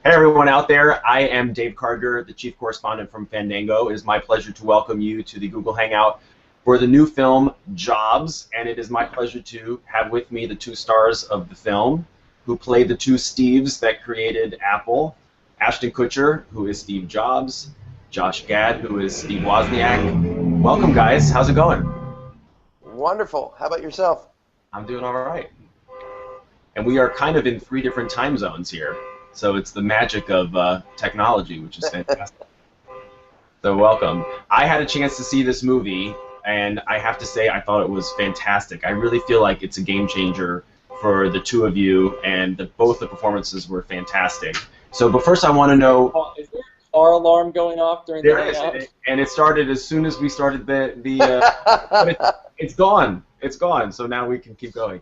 Hey everyone out there, I am Dave Carter, the chief correspondent from Fandango. It is my pleasure to welcome you to the Google Hangout for the new film Jobs, and it is my pleasure to have with me the two stars of the film who played the two Steves that created Apple, Ashton Kutcher, who is Steve Jobs, Josh Gad, who is Steve Wozniak. Welcome guys, how's it going? Wonderful. How about yourself? I'm doing all right. And we are kind of in three different time zones here. So it's the magic of technology, which is fantastic. So welcome. I had a chance to see this movie, and I have to say I thought it was fantastic. I really feel like it's a game changer for the two of you, and both the performances were fantastic. So, but first I want to know... Is there a car alarm going off during the There is, hangout? and it started as soon as we started but it's gone. It's gone, so now we can keep going.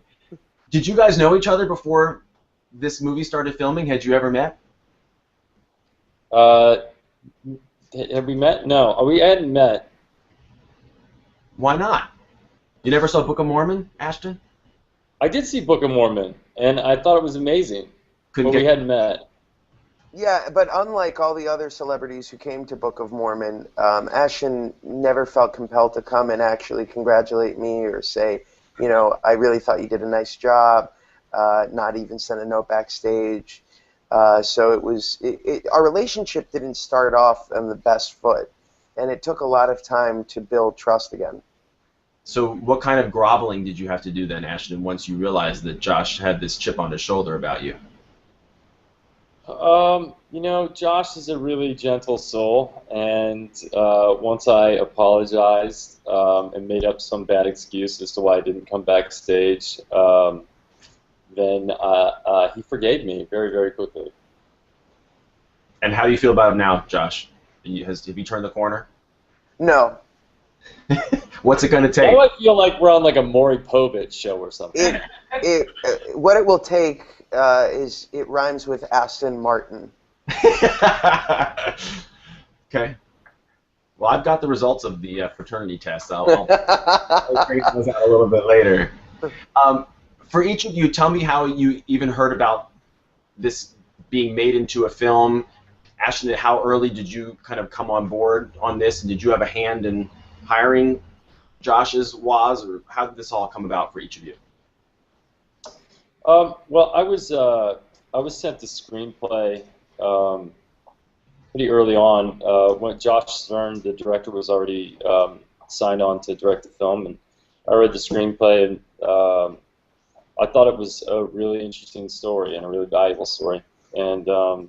Did you guys know each other before this movie started filming? Had you ever met? Have we met? No, we hadn't met. Why not? You never saw Book of Mormon, Ashton? I did see Book of Mormon, and I thought it was amazing, but we hadn't met. Yeah, but unlike all the other celebrities who came to Book of Mormon, Ashton never felt compelled to come and actually congratulate me or say, you know, I really thought you did a nice job, not even send a note backstage. So our relationship didn't start off on the best foot, and it took a lot of time to build trust again. So what kind of groveling did you have to do then, Ashton, once you realized that Josh had this chip on his shoulder about you? You know, Josh is a really gentle soul, and once I apologized and made up some bad excuse as to why I didn't come backstage, then he forgave me very, very quickly. And how do you feel about him now, Josh? Have you turned the corner? No. What's it going to take? Why do I feel like we're on like a Maury Povich show or something? What it will take is it rhymes with Aston Martin. Okay. Well, I've got the results of the fraternity test. I'll break those out a little bit later. For each of you, tell me how you even heard about this being made into a film. Ashton, how early did you kind of come on board on this, and did you have a hand in hiring Josh's Woz, or how did this all come about for each of you? Well, I was sent the screenplay pretty early on. When Josh Stern, the director, was already signed on to direct the film, and I read the screenplay, and I thought it was a really interesting story and a really valuable story. And I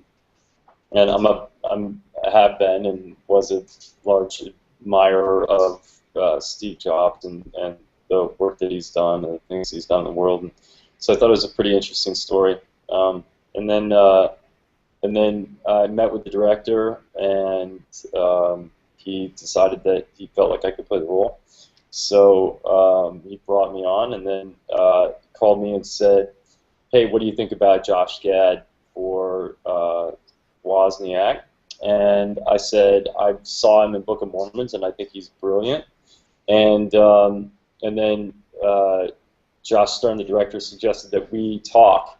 have been and was a large admirer of Steve Jobs and the work that he's done and the things he's done in the world. And so I thought it was a pretty interesting story. And then I met with the director, and he decided that he felt like I could play the role. So he brought me on, and then called me and said, "Hey, what do you think about Josh Gad for Wozniak?" And I said, "I saw him in Book of Mormons, and I think he's brilliant." And then Josh Stern, the director, suggested that we talk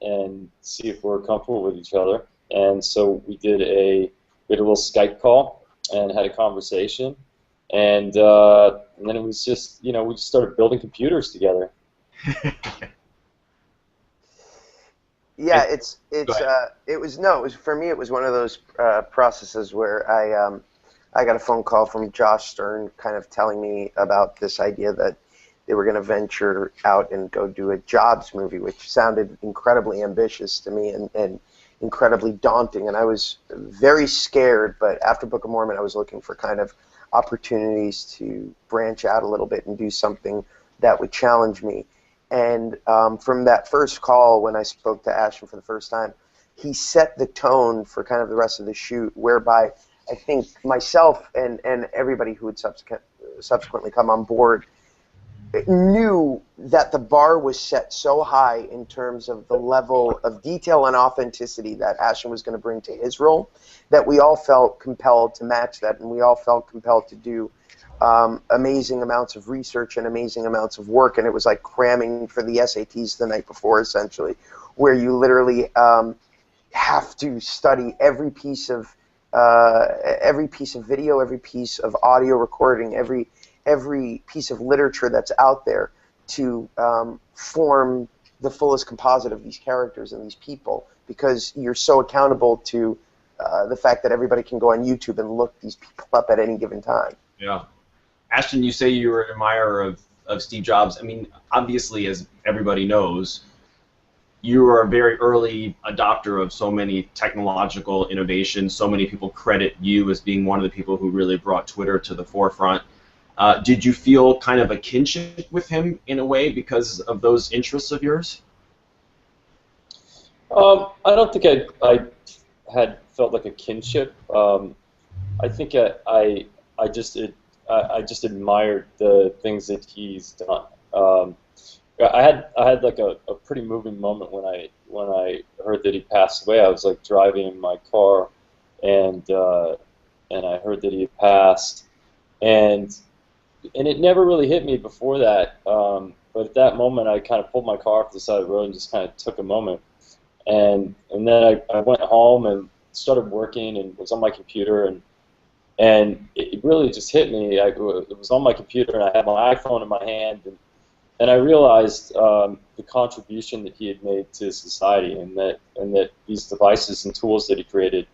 and see if we're comfortable with each other. And so we did a little Skype call and had a conversation. And then it was just, you know, we just started building computers together. Yeah, it was for me. It was one of those processes where I got a phone call from Josh Stern, kind of telling me about this idea that they were going to venture out and go do a Jobs movie, which sounded incredibly ambitious to me and incredibly daunting. And I was very scared. But after Book of Mormon, I was looking for kind of opportunities to branch out a little bit and do something that would challenge me. And from that first call, when I spoke to Ashton for the first time, he set the tone for kind of the rest of the shoot, whereby I think myself and everybody who would subsequently come on board knew that the bar was set so high in terms of the level of detail and authenticity that Ashton was going to bring to his role, that we all felt compelled to match that, and we all felt compelled to do amazing amounts of research and amazing amounts of work. And it was like cramming for the SATs the night before, essentially, where you literally have to study every piece of video, every piece of audio recording, every piece of literature that's out there to form the fullest composite of these characters and these people, because you're so accountable to the fact that everybody can go on YouTube and look these people up at any given time. Yeah. Ashton, you say you were an admirer of Steve Jobs. I mean, obviously, as everybody knows, you were a very early adopter of so many technological innovations. So many people credit you as being one of the people who really brought Twitter to the forefront. Did you feel kind of a kinship with him in a way because of those interests of yours? I don't think I had felt like a kinship. I think I just admired the things that he's done. I had like a pretty moving moment when I heard that he passed away. I was like driving in my car, and I heard that he had passed, and it never really hit me before that. But at that moment, I kind of pulled my car off the side of the road and just kind of took a moment, and then I went home and started working and was on my computer, and it really just hit me. It was on my computer and I had my iPhone in my hand, and I realized the contribution that he had made to society, and that these devices and tools that he created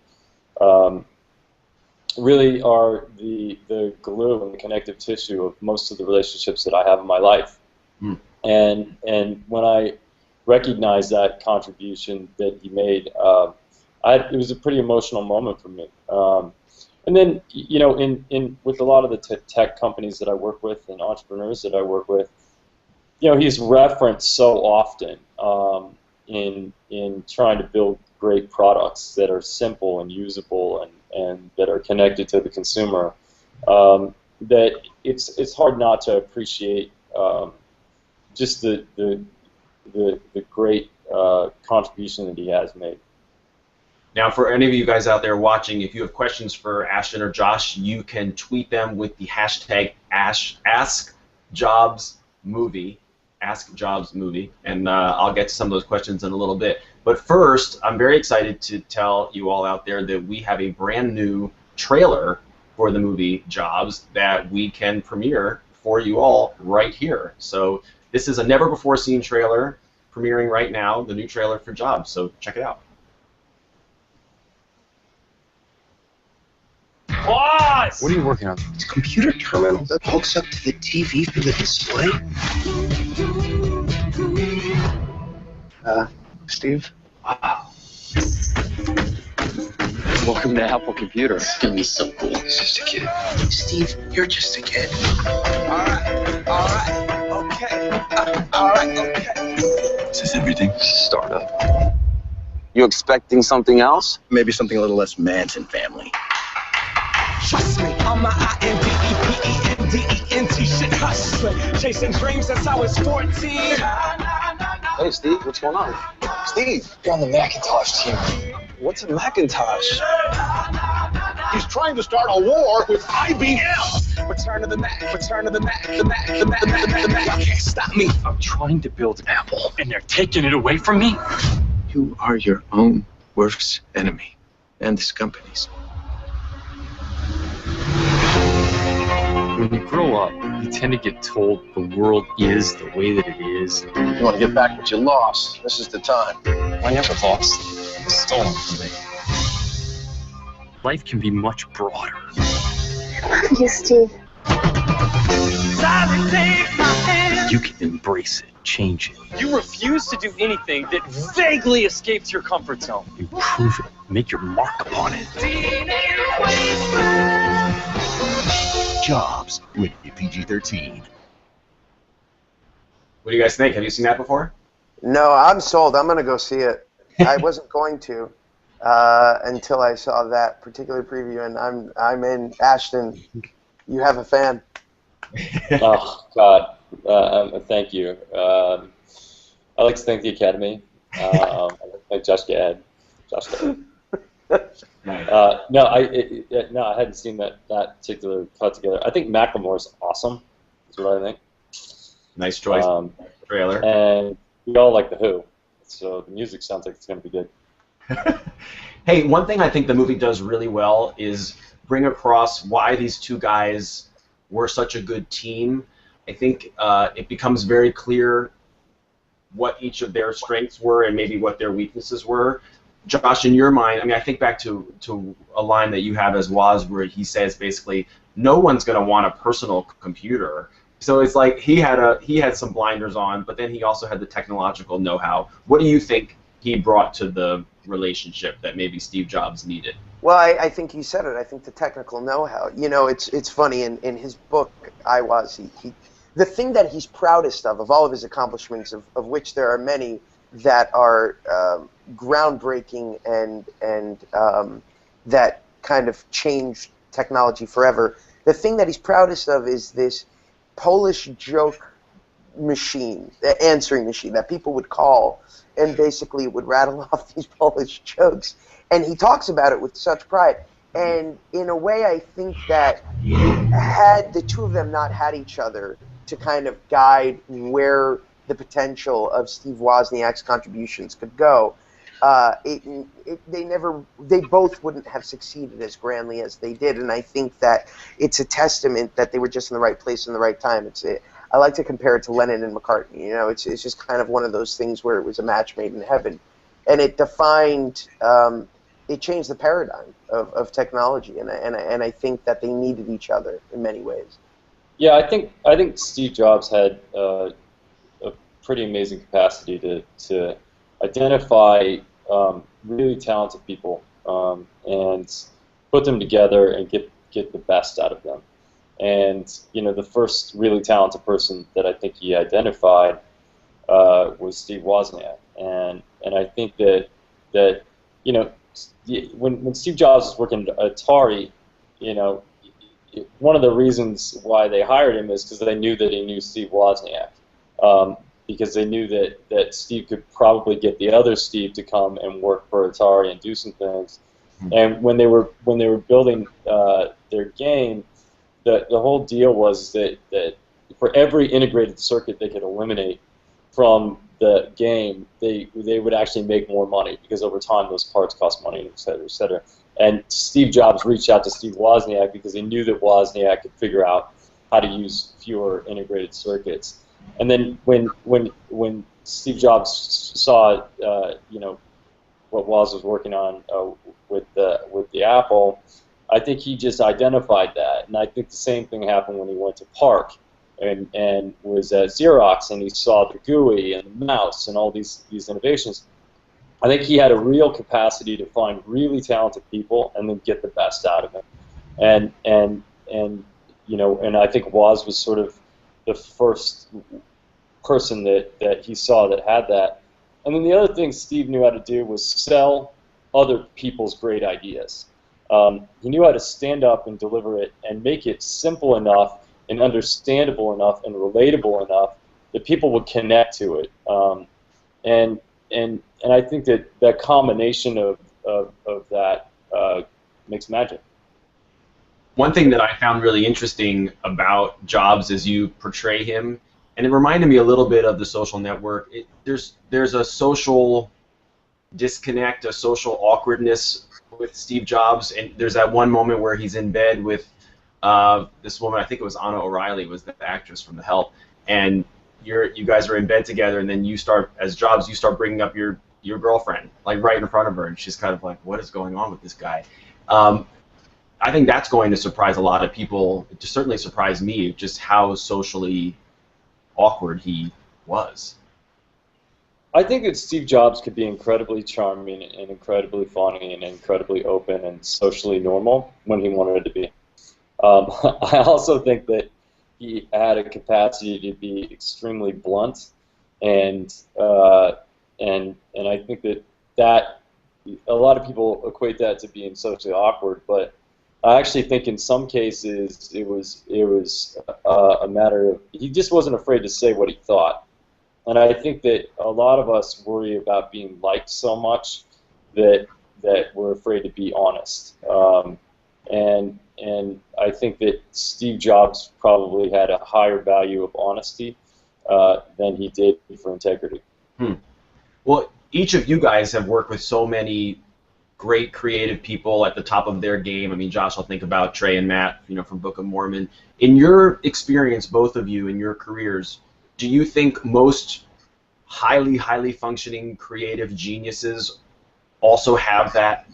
really are the glue and the connective tissue of most of the relationships that I have in my life. Mm. And when I recognized that contribution that he made, it was a pretty emotional moment for me. And then, you know, with a lot of the tech companies that I work with and entrepreneurs that I work with, you know, he's referenced so often in trying to build great products that are simple and usable and that are connected to the consumer, that it's hard not to appreciate just the great contribution that he has made. Now, for any of you guys out there watching, if you have questions for Ashton or Josh, you can tweet them with the hashtag AskJobsMovie. AskJobsMovie, and I'll get to some of those questions in a little bit. But first, I'm very excited to tell you all out there that we have a brand new trailer for the movie Jobs that we can premiere for you all right here. So this is a never-before-seen trailer premiering right now, the new trailer for Jobs. So check it out. Boss! What are you working on? It's a computer terminal that hooks up to the TV for the display. Steve? Wow. Welcome to Apple Computer. It's gonna be so cool. He's just a kid. Steve, you're just a kid. Alright, okay. Alright, okay. Is this everything? Startup. You expecting something else? Maybe something a little less Manson family. Trust me, I'm my I-N-D-E-P-E-N-D-E-N-T shit hustling. Chasing dreams since I was 14. Hey, Steve, what's going on? Steve, you're on the Macintosh team. What's a Macintosh? He's trying to start a war with IBM. Return to the Mac, return to the Mac, the Mac. You can't stop me. I'm trying to build an Apple, and they're taking it away from me? You are your own worst enemy, and this company's. When you grow up, you tend to get told the world is the way that it is. You want to get back what you lost. This is the time. I never lost. It was stolen from me. Life can be much broader. You, Steve. You can embrace it, change it. You refuse to do anything that vaguely escapes your comfort zone. Improve it. Make your mark upon it. Jobs, rated PG-13. What do you guys think? Have you seen that before? No, I'm sold. I'm going to go see it. I wasn't going to until I saw that particular preview, and I'm in. Ashton, you have a fan. Oh, God. Thank you. I'd like to thank the Academy. I'd like to thank Josh Gad. No, I hadn't seen that particular cut together. I think Macklemore's awesome. That's what I think. Nice choice. Trailer. And we all like The Who, so the music sounds like it's going to be good. Hey, one thing I think the movie does really well is bring across why these two guys were such a good team. I think it becomes very clear what each of their strengths were and maybe what their weaknesses were. Josh, in your mind, I mean, I think back to a line that you have as Woz where he says basically, no one's going to want a personal computer. So it's like he had some blinders on, but then he also had the technological know-how. What do you think he brought to the relationship that maybe Steve Jobs needed? Well, I think you said it. I think the technical know-how. You know, it's funny. In his book, the thing that he's proudest of all of his accomplishments, of which there are many that are groundbreaking and that kind of changed technology forever. The thing that he's proudest of is this Polish joke machine, the answering machine that people would call, and basically it would rattle off these Polish jokes. And he talks about it with such pride. And in a way, I think that had the two of them not had each other to kind of guide where the potential of Steve Wozniak's contributions could go, they both wouldn't have succeeded as grandly as they did. And I think that it's a testament that they were just in the right place in the right time. I like to compare it to Lennon and McCartney. You know, it's just kind of one of those things where it was a match made in heaven, and it defined, it changed the paradigm of technology. And I think that they needed each other in many ways. Yeah, I think Steve Jobs had a pretty amazing capacity to identify really talented people and put them together and get the best out of them. And you know, the first really talented person that I think he identified was Steve Wozniak. And I think that you know, when Steve Jobs was working at Atari, you know, one of the reasons why they hired him is because they knew that he knew Steve Wozniak. Because they knew that Steve could probably get the other Steve to come and work for Atari and do some things. And when they were building their game, the whole deal was that for every integrated circuit they could eliminate from the game, they would actually make more money, because over time those parts cost money, et cetera, et cetera. And Steve Jobs reached out to Steve Wozniak because he knew that Wozniak could figure out how to use fewer integrated circuits. And then when Steve Jobs saw you know, what Woz was working on with the Apple, I think he just identified that. And I think the same thing happened when he went to Park and was at Xerox, and he saw the GUI and the mouse and all these innovations. I think he had a real capacity to find really talented people and then get the best out of them. And you know, and I think Woz was sort of the first person that he saw that had that. And then the other thing Steve knew how to do was sell other people's great ideas. He knew how to stand up and deliver it and make it simple enough and understandable enough and relatable enough that people would connect to it. And I think that combination of that makes magic. One thing that I found really interesting about Jobs as you portray him, and it reminded me a little bit of The Social Network, there's a social disconnect, a social awkwardness with Steve Jobs, and there's that one moment where he's in bed with this woman, I think it was Anna O'Reilly, was the actress from The Help, and you guys are in bed together, and then you start, as Jobs, you start bringing up your girlfriend, like right in front of her, and she's kind of like, what is going on with this guy? I think that's going to surprise a lot of people. It just certainly surprised me just how socially awkward he was. I think that Steve Jobs could be incredibly charming and incredibly funny and incredibly open and socially normal when he wanted to be. I also think that he had a capacity to be extremely blunt, and I think that a lot of people equate that to being socially awkward, but I actually think in some cases it was a matter of he just wasn't afraid to say what he thought. And I think that a lot of us worry about being liked so much that we're afraid to be honest. And I think that Steve Jobs probably had a higher value of honesty than he did for integrity. Well, each of you guys have worked with so many great creative people at the top of their game. I mean, Josh, I'll think about Trey and Matt, from Book of Mormon. In your experience, both of you, in your careers, do you think most highly functioning creative geniuses also have that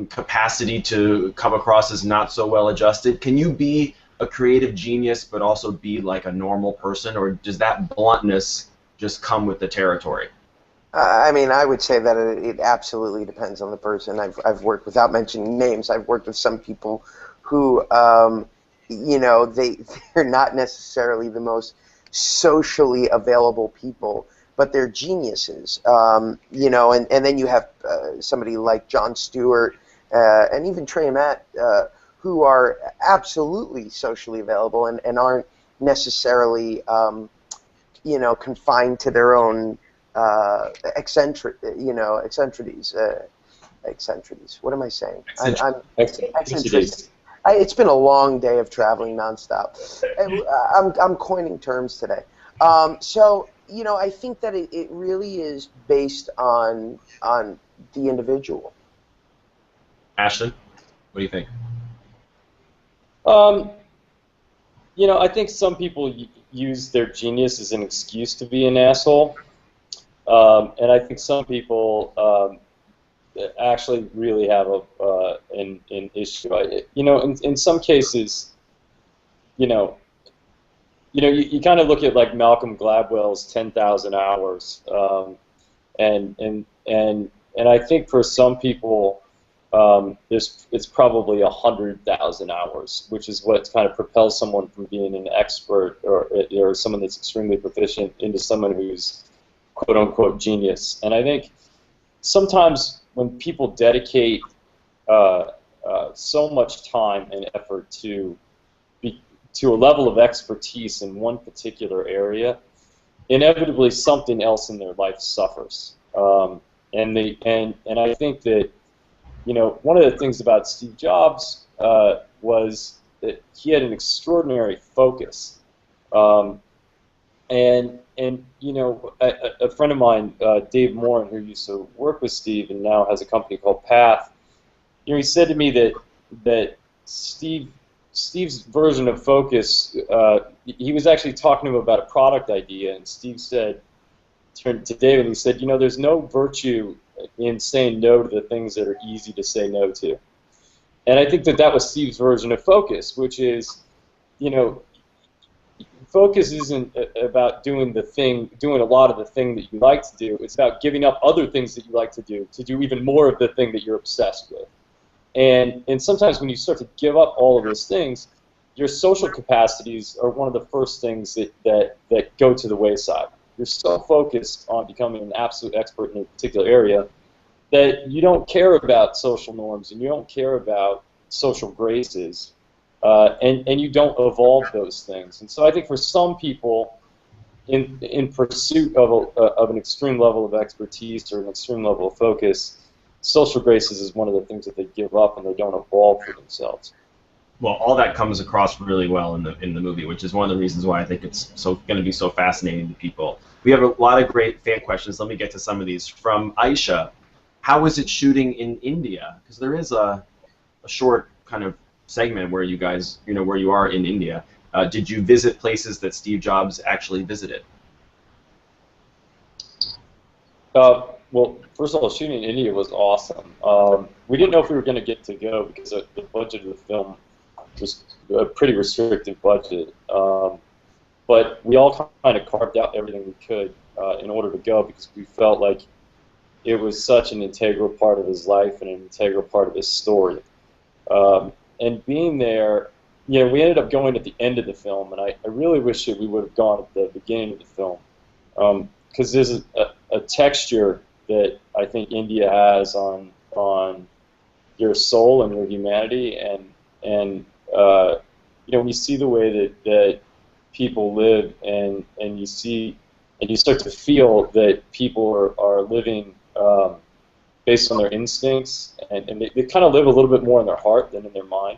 capacity to come across as not so well adjusted? Can you be a creative genius but also be like a normal person, or does that bluntness just come with the territory? I mean, I would say that it absolutely depends on the person. I've worked, without mentioning names, I've worked with some people who, they're not necessarily the most socially available people, but they're geniuses. And then you have somebody like Jon Stewart and even Trey and Matt, who are absolutely socially available and aren't necessarily, confined to their own eccentricities. What am I saying? Eccentricities. It's been a long day of traveling nonstop. I'm coining terms today. So I think that it really is based on the individual. Ashton, what do you think? I think some people use their genius as an excuse to be an asshole. And I think some people actually really have an issue. In some cases, you kind of look at like Malcolm Gladwell's 10,000 hours, and I think for some people, it's probably 100,000 hours, which is what kind of propels someone from being an expert or someone that's extremely proficient into someone who's quote-unquote genius. And I think sometimes when people dedicate so much time and effort to a level of expertise in one particular area, inevitably something else in their life suffers. And I think that one of the things about Steve Jobs was that he had an extraordinary focus. And a friend of mine, Dave Morin, who used to work with Steve and now has a company called Path, he said to me that Steve's version of focus, he was actually talking to him about a product idea, and Steve turned to Dave and he said, there's no virtue in saying no to the things that are easy to say no to. And I think that was Steve's version of focus, which is, focus isn't about doing a lot of the thing that you like to do. It's about giving up other things that you like to do even more of the thing that you're obsessed with. And sometimes when you start to give up all of those things, your social capacities are one of the first things that go to the wayside. You're so focused on becoming an absolute expert in a particular area that you don't care about social norms and you don't care about social graces. And you don't evolve those things. And so I think for some people, in pursuit of an extreme level of expertise or an extreme level of focus, social graces is one of the things that they give up and they don't evolve for themselves. Well, all that comes across really well in the movie, which is one of the reasons why I think it's going to be so fascinating to people. We have a lot of great fan questions. Let me get to some of these. From Aisha, how is it shooting in India? Because there is a short kind of segment where you guys, where you are in India. Did you visit places that Steve Jobs actually visited? Well, first of all, shooting in India was awesome. We didn't know if we were going to get to go because the budget of the film was a pretty restricted budget. But we all kind of carved out everything we could in order to go because we felt like it was such an integral part of his life and an integral part of his story. And being there, we ended up going at the end of the film, and I really wish that we would have gone at the beginning of the film, because there's a texture that I think India has on your soul and your humanity, and when you see the way that people live, and you start to feel that people are living based on their instincts, and they kind of live a little bit more in their heart than in their mind.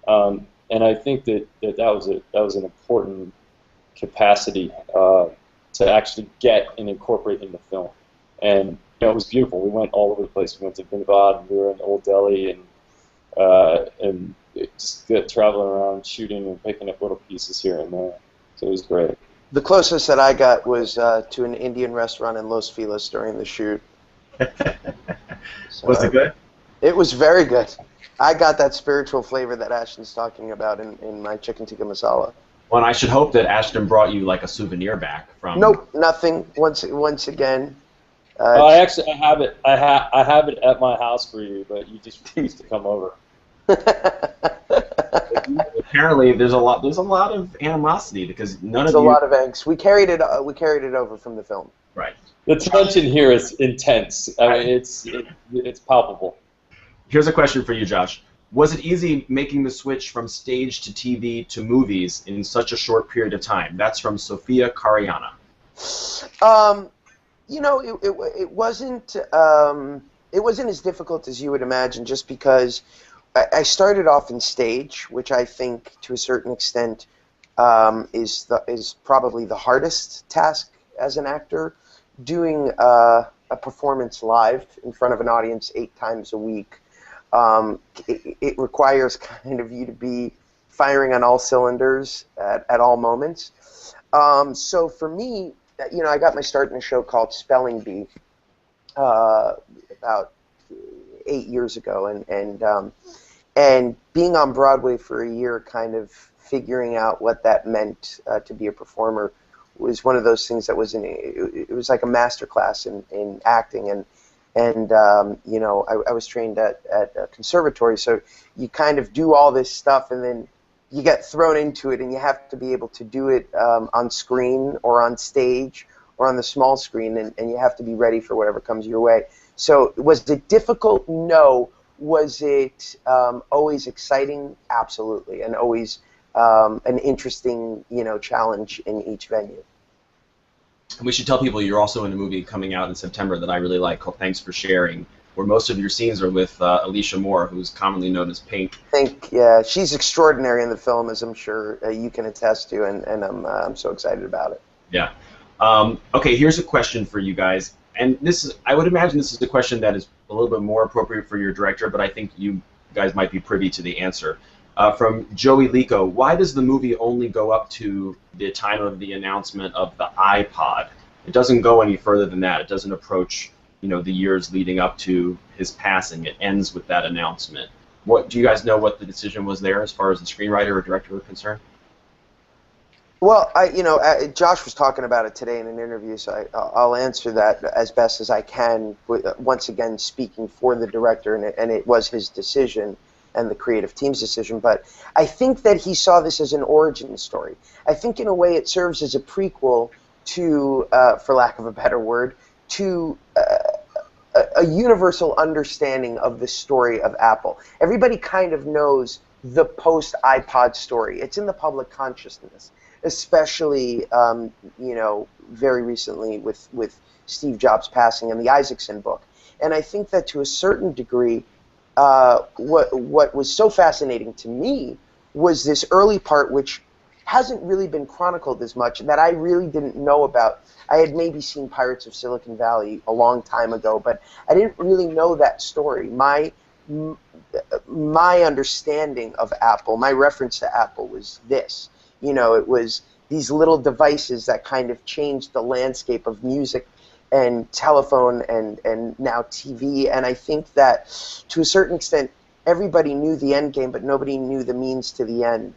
And I think that was an important capacity to actually get and incorporate in the film. And it was beautiful. We went all over the place. We went to Vinvad, and we were in Old Delhi, and just traveling around, shooting and picking up little pieces here and there. So it was great. The closest that I got was to an Indian restaurant in Los Feliz during the shoot. So, was it good? It was very good. I got that spiritual flavor that Ashton's talking about in my chicken tikka masala. Well, and I should hope that Ashton brought you like a souvenir back from. Nope, nothing. Once again. I have it. I have it at my house for you, but you just refused to come over. Apparently, there's a lot of animosity because none of you. There's a lot of angst. We carried it over from the film. Right. The tension here is intense. I mean, it's palpable. Here's a question for you, Josh. Was it easy making the switch from stage to TV to movies in such a short period of time? That's from Sophia Cariana. It wasn't as difficult as you would imagine, just because I started off in stage, which I think to a certain extent is probably the hardest task as an actor. Doing a performance live in front of an audience 8 times a week, it requires kind of you to be firing on all cylinders at all moments. So for me, I got my start in a show called Spelling Bee about 8 years ago, and being on Broadway for a year, kind of figuring out what that meant to be a performer, was one of those things that was it was like a master class in acting, and I was trained at a conservatory, so you kind of do all this stuff, and then you get thrown into it, and you have to be able to do it on screen or on stage or on the small screen, and you have to be ready for whatever comes your way. So was it difficult? No. Was it always exciting? Absolutely, and always an interesting challenge in each venue. And we should tell people you're also in a movie coming out in September that I really like called Thanks for Sharing, where most of your scenes are with Alicia Moore, who's commonly known as Pink. Pink, yeah, she's extraordinary in the film, as I'm sure you can attest to, and I'm so excited about it. Yeah. Okay, here's a question for you guys, and I would imagine this is a question that is a little bit more appropriate for your director, but I think you guys might be privy to the answer. From Joey Lico, why does the movie only go up to the time of the announcement of the iPod? It doesn't go any further than that. It doesn't approach, the years leading up to his passing. It ends with that announcement. Do you guys know what the decision was there as far as the screenwriter or director were concerned? Well, Josh was talking about it today in an interview, so I'll answer that as best as I can. Once again, speaking for the director, and it was his decision and the creative team's decision, but I think that he saw this as an origin story. I think in a way it serves as a prequel to, for lack of a better word, to a universal understanding of the story of Apple. Everybody kind of knows the post-iPod story. It's in the public consciousness, especially, very recently with Steve Jobs passing and the Isaacson book. And I think that to a certain degree, what was so fascinating to me was this early part, which hasn't really been chronicled as much, that I really didn't know about. I had maybe seen Pirates of Silicon Valley a long time ago, but I didn't really know that story. My understanding of Apple, my reference to Apple was this. It was these little devices that kind of changed the landscape of music and telephone and now TV, and I think that to a certain extent everybody knew the end game, but nobody knew the means to the end,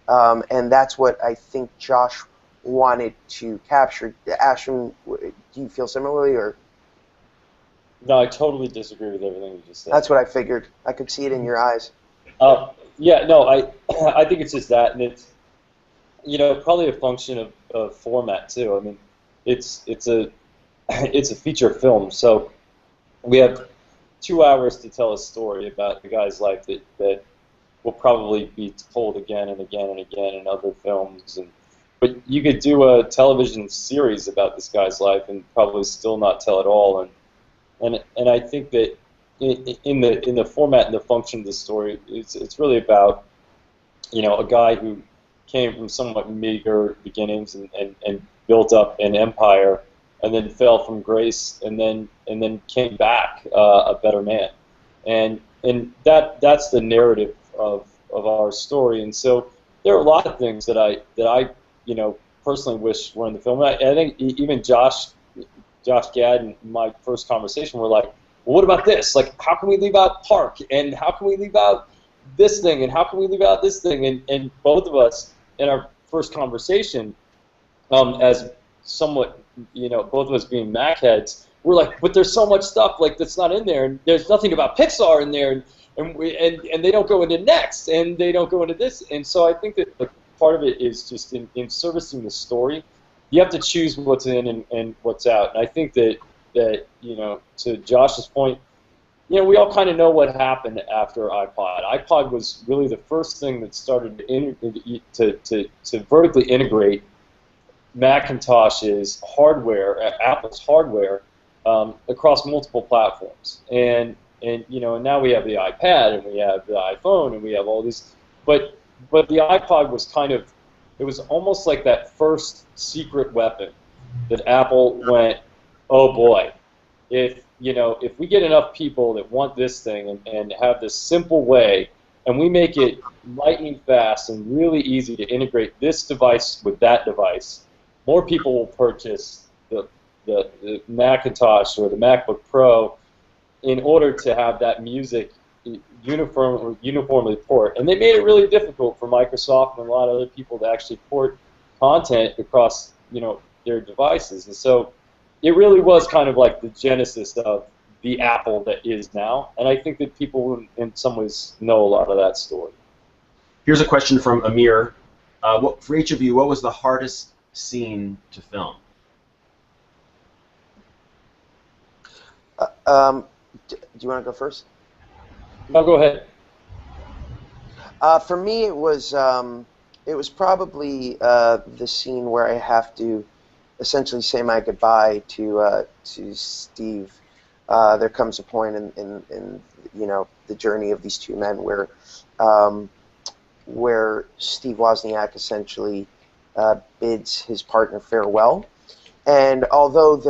and that's what I think Josh wanted to capture. Ashton, do you feel similarly, or? No, I totally disagree with everything you just said. That's what I figured. I could see it in your eyes. Yeah, no, I think it's just that, and it's probably a function of format too. I mean, it's a feature film, so we have 2 hours to tell a story about the guy's life that will probably be told again and again and again in other films. But you could do a television series about this guy's life and probably still not tell it all. And I think that in the format and the function of the story, it's really about a guy who came from somewhat meager beginnings and built up an empire and then fell from grace, and then came back a better man, and that's the narrative of our story. And so there are a lot of things that I personally wish were in the film. I think even Josh Gad and my first conversation were like, well, what about this? Like, how can we leave out Park, and how can we leave out this thing, and how can we leave out this thing? And both of us in our first conversation, as somewhat, both of us being Mac heads, we're like, but there's so much stuff like that's not in there, and there's nothing about Pixar in there, and they don't go into Next, and they don't go into this, and so I think that part of it is just in servicing the story, you have to choose what's in and what's out, and I think that to Josh's point, we all kind of know what happened after iPod. iPod was really the first thing that started to vertically integrate Macintosh's hardware, Apple's hardware, across multiple platforms. And now we have the iPad, and we have the iPhone, and we have all these. But the iPod was it was almost like that first secret weapon that Apple went, oh boy, if we get enough people that want this thing and have this simple way, and we make it lightning fast and really easy to integrate this device with that device, more people will purchase the Macintosh or the MacBook Pro in order to have that music uniformly port. And they made it really difficult for Microsoft and a lot of other people to actually port content across their devices. And so it really was kind of like the genesis of the Apple that is now, and I think that people in some ways know a lot of that story. Here's a question from Amir. For each of you, what was the hardest scene to film? Do you want to go first? No, go ahead. For me, it was probably the scene where I have to essentially say my goodbye to Steve. There comes a point in the journey of these two men where Steve Wozniak essentially bids his partner farewell, and although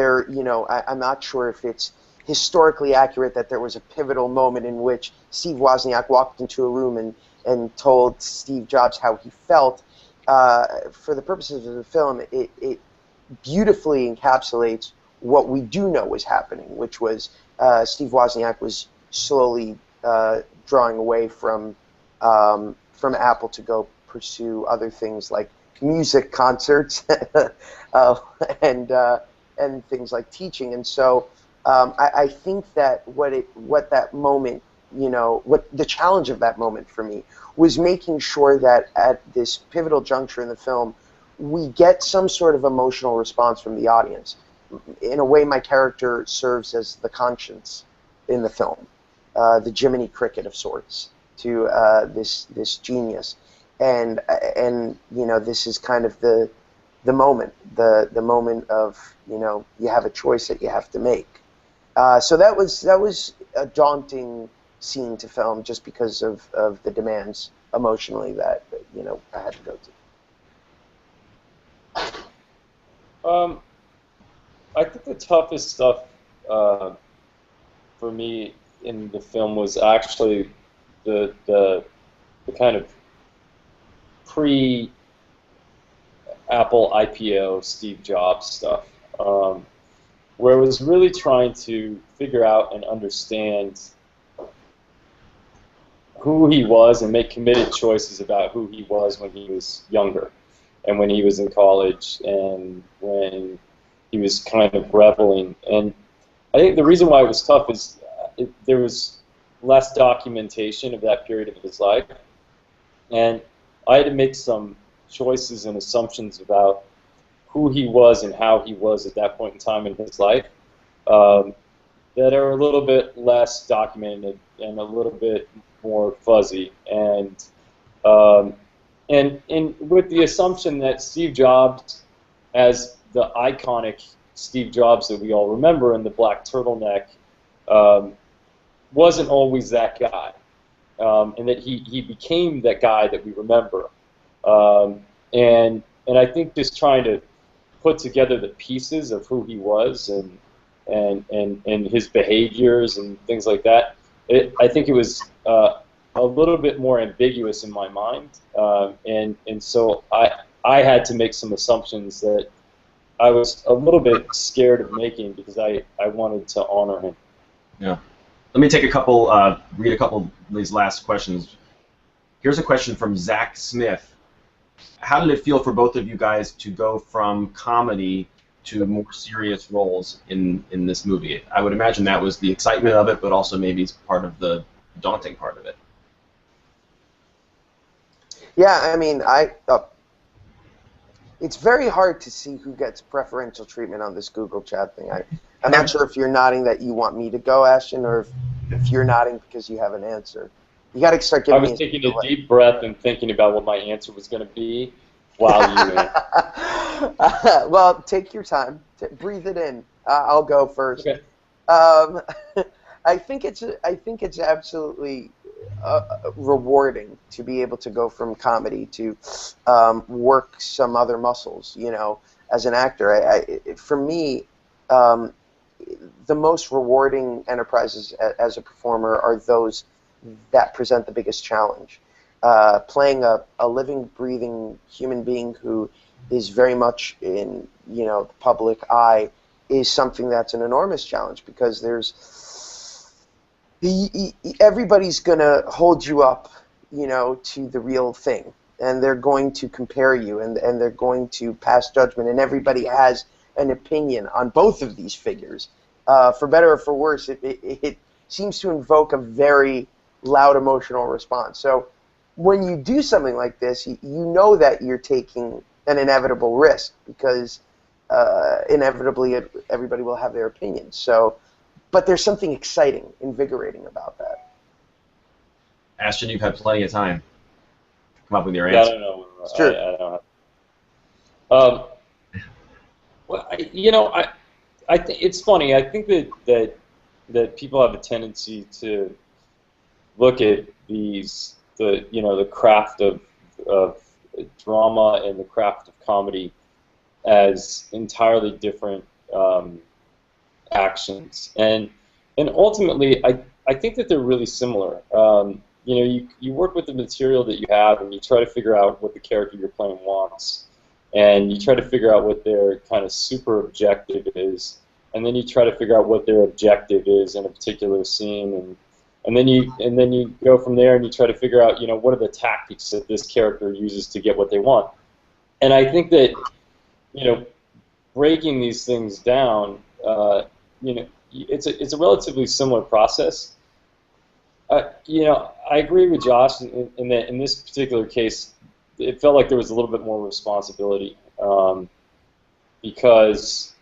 I'm not sure if it's historically accurate that there was a pivotal moment in which Steve Wozniak walked into a room and told Steve Jobs how he felt. For the purposes of the film, it beautifully encapsulates what we do know was happening, which was Steve Wozniak was slowly drawing away from Apple to go pursue other things like music concerts and things like teaching. And so I think that what the challenge of that moment for me was making sure that at this pivotal juncture in the film, we get some sort of emotional response from the audience. In a way, my character serves as the conscience in the film, the Jiminy Cricket of sorts to this genius, and this is kind of the moment, the moment of you have a choice that you have to make. So that was a daunting scene to film just because of the demands emotionally that I had to go to. I think the toughest stuff for me in the film was actually the kind of pre-Apple IPO Steve Jobs stuff, where I was really trying to figure out and understand who he was and make committed choices about who he was when he was younger and when he was in college and when he was kind of reveling. And I think the reason why it was tough is there was less documentation of that period of his life, and I had to make some choices and assumptions about who he was and how he was at that point in time in his life that are a little bit less documented and a little bit more fuzzy, and with the assumption that Steve Jobs, as the iconic Steve Jobs that we all remember in the black turtleneck, wasn't always that guy, and that he became that guy that we remember, and I think just trying to put together the pieces of who he was and his behaviors and things like that, I think it was a little bit more ambiguous in my mind, and so I had to make some assumptions that I was a little bit scared of making because I wanted to honor him. Yeah. Let me take a couple, read a couple of these last questions. Here's a question from Zach Smith. How did it feel for both of you guys to go from comedy to more serious roles in this movie? I would imagine that was the excitement of it, but also maybe part of the daunting part of it. Yeah, I mean, it's very hard to see who gets preferential treatment on this Google chat thing. I'm not sure if you're nodding that you want me to go, Ashton, or if you're nodding because you have an answer. You got to start giving me. I was taking a deep breath and thinking about what my answer was going to be while you. Well, take your time. Breathe it in. I'll go first. Okay. I think it's absolutely rewarding to be able to go from comedy to work some other muscles. You know, as an actor, for me, the most rewarding enterprises as a performer are those that present the biggest challenge. Playing a living, breathing human being who is very much in the public eye is something that's an enormous challenge because everybody's gonna hold you up, to the real thing, and they're going to compare you, and they're going to pass judgment, and everybody has an opinion on both of these figures. For better or for worse, it seems to invoke a very loud emotional response. So when you do something like this, you know that you're taking an inevitable risk because inevitably everybody will have their opinions. So, but there's something exciting, invigorating about that. Ashton, you've had plenty of time to come up with your answer. I don't know. It's true. I don't know. Well, I think it's funny. I think that people have a tendency to look at the craft of drama and the craft of comedy as entirely different actions, and ultimately I think that they're really similar. You work with the material that you have, and you try to figure out what the character you're playing wants, and you try to figure out what their kind of super objective is, and then you try to figure out what their objective is in a particular scene, and then you go from there and you try to figure out what are the tactics that this character uses to get what they want. And I think that breaking these things down, it's a relatively similar process. I agree with Josh in that in this particular case, it felt like there was a little bit more responsibility because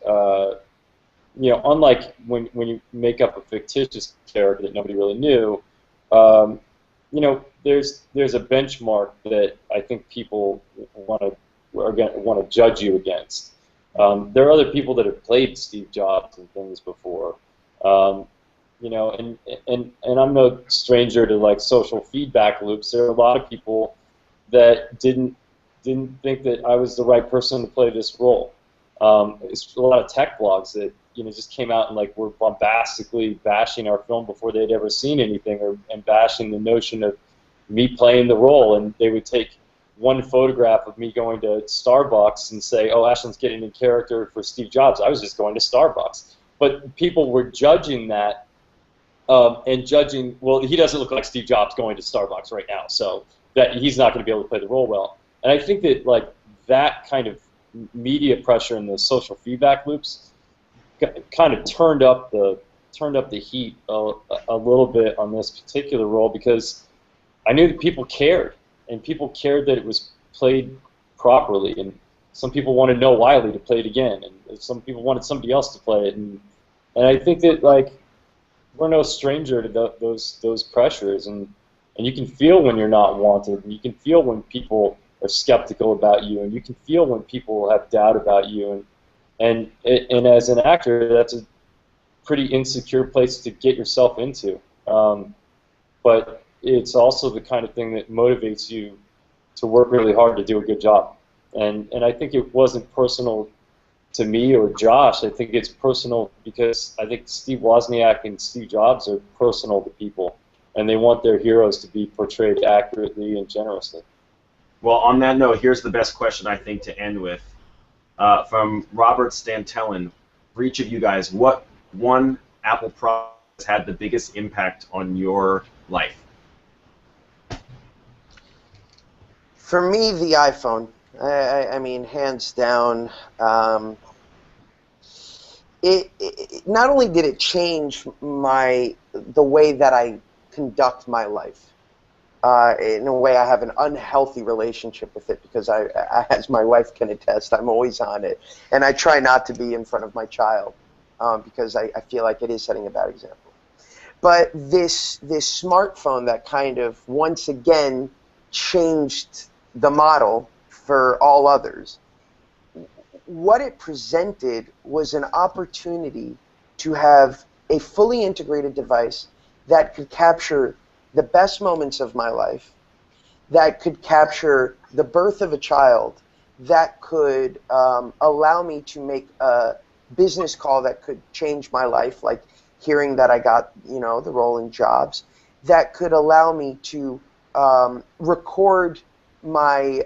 unlike when you make up a fictitious character that nobody really knew, there's a benchmark that I think people want to judge you against. There are other people that have played Steve Jobs and things before, and I'm no stranger to like social feedback loops. There are a lot of people that didn't think that I was the right person to play this role. It's a lot of tech blogs that just came out and were bombastically bashing our film before they'd ever seen anything, and bashing the notion of me playing the role. And they would take one photograph of me going to Starbucks and say, "Oh, Ashton's getting in character for Steve Jobs. I was just going to Starbucks." But people were judging that and judging, well, he doesn't look like Steve Jobs going to Starbucks right now, so that he's not going to be able to play the role well. And I think that that kind of media pressure and the social feedback loops kind of turned up the heat a little bit on this particular role, because I knew that people cared, and people cared that it was played properly, and some people wanted Noah Wyle to play it again, and some people wanted somebody else to play it, and I think that we're no stranger to those pressures, and you can feel when you're not wanted, and you can feel when people are skeptical about you, and you can feel when people have doubt about you, and as an actor, that's a pretty insecure place to get yourself into. But it's also the kind of thing that motivates you to work really hard to do a good job. And I think it wasn't personal to me or Josh. I think it's personal because I think Steve Wozniak and Steve Jobs are personal to people, and they want their heroes to be portrayed accurately and generously. Well, on that note, here's the best question I think to end with. From Robert Stantellin, for each of you guys, what one Apple product has had the biggest impact on your life? For me, the iPhone. I mean, hands down. It not only did it change the way that I conduct my life. In a way, I have an unhealthy relationship with it because as my wife can attest, I'm always on it, and I try not to be in front of my child because I feel like it is setting a bad example. But this smartphone that kind of once again changed the model for all others. What it presented was an opportunity to have a fully integrated device that could capture the best moments of my life, that could capture the birth of a child, that could allow me to make a business call that could change my life, like hearing that I got, the role in Jobs, that could allow me to record my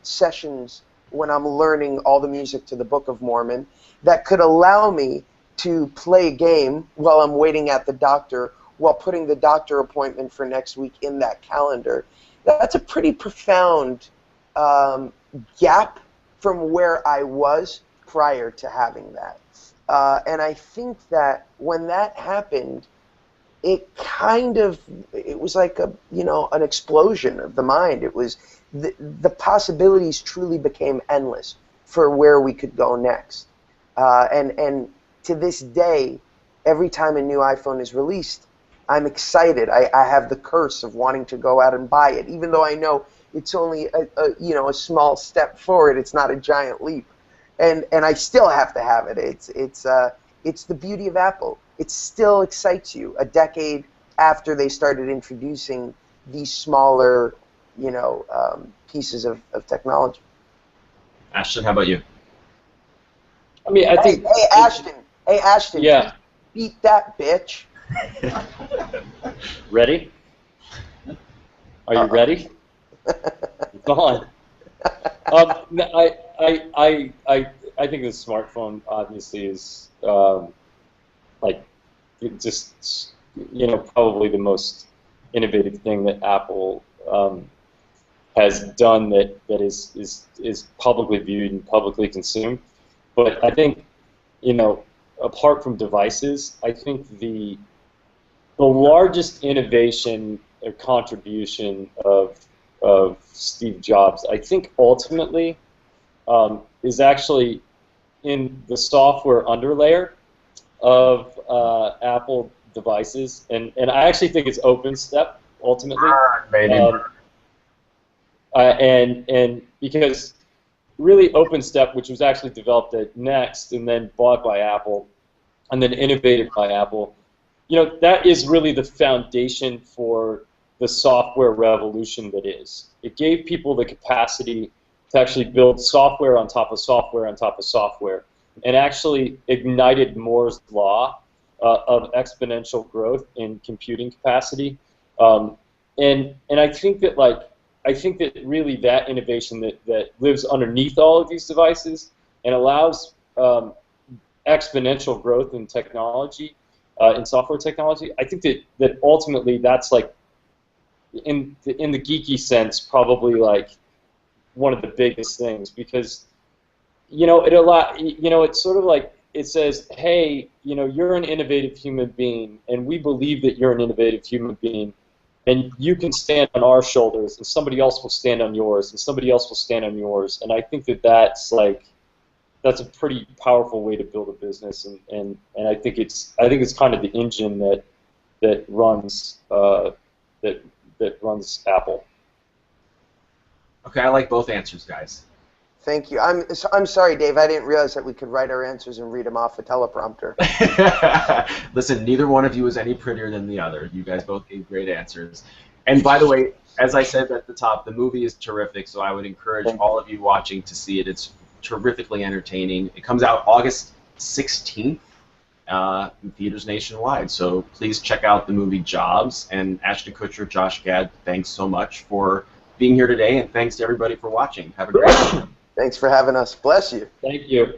sessions when I'm learning all the music to the Book of Mormon, that could allow me to play a game while I'm waiting at the doctor, while putting the doctor appointment for next week in that calendar. That's a pretty profound gap from where I was prior to having that. And I think that when that happened, it was like an explosion of the mind. It was the possibilities truly became endless for where we could go next. And to this day, every time a new iPhone is released, I'm excited. I have the curse of wanting to go out and buy it, even though I know it's only a small step forward. It's not a giant leap, and I still have to have it. It's the beauty of Apple. It still excites you a decade after they started introducing these smaller, pieces of technology. Ashton, how about you? I mean, I think. Hey, Ashton. Yeah. Beat that bitch. Ready? Are you ready? Go on. I think the smartphone obviously is probably the most innovative thing that Apple has done that is publicly viewed and publicly consumed. But I think, apart from devices, I think the largest innovation or contribution of Steve Jobs, I think ultimately, is actually in the software underlayer of Apple devices, and I actually think it's OpenStep ultimately. And because really OpenStep, which was actually developed at Next and then bought by Apple and then innovated by Apple, that is really the foundation for the software revolution that is. It gave people the capacity to actually build software on top of software on top of software, and actually ignited Moore's law of exponential growth in computing capacity. And I think that really that innovation that lives underneath all of these devices and allows exponential growth in technology, in software technology, I think that ultimately that's like, in the geeky sense, probably like one of the biggest things, because it's sort of like it says, hey, you're an innovative human being, and we believe that you're an innovative human being, and you can stand on our shoulders, and somebody else will stand on yours, and somebody else will stand on yours, and I think that's a pretty powerful way to build a business, and I think it's kind of the engine that runs runs Apple. Okay, I like both answers, guys. Thank you. I'm sorry, Dave. I didn't realize that we could write our answers and read them off a teleprompter. Listen, neither one of you is any prettier than the other. You guys both gave great answers. And by the way, as I said at the top, the movie is terrific, so I would encourage all of you watching to see it. It's terrifically entertaining. It comes out August 16th in theaters nationwide. So please check out the movie Jobs. And Ashton Kutcher, Josh Gad, thanks so much for being here today, and thanks to everybody for watching. Have a great day. Thanks for having us. Bless you. Thank you.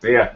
See ya.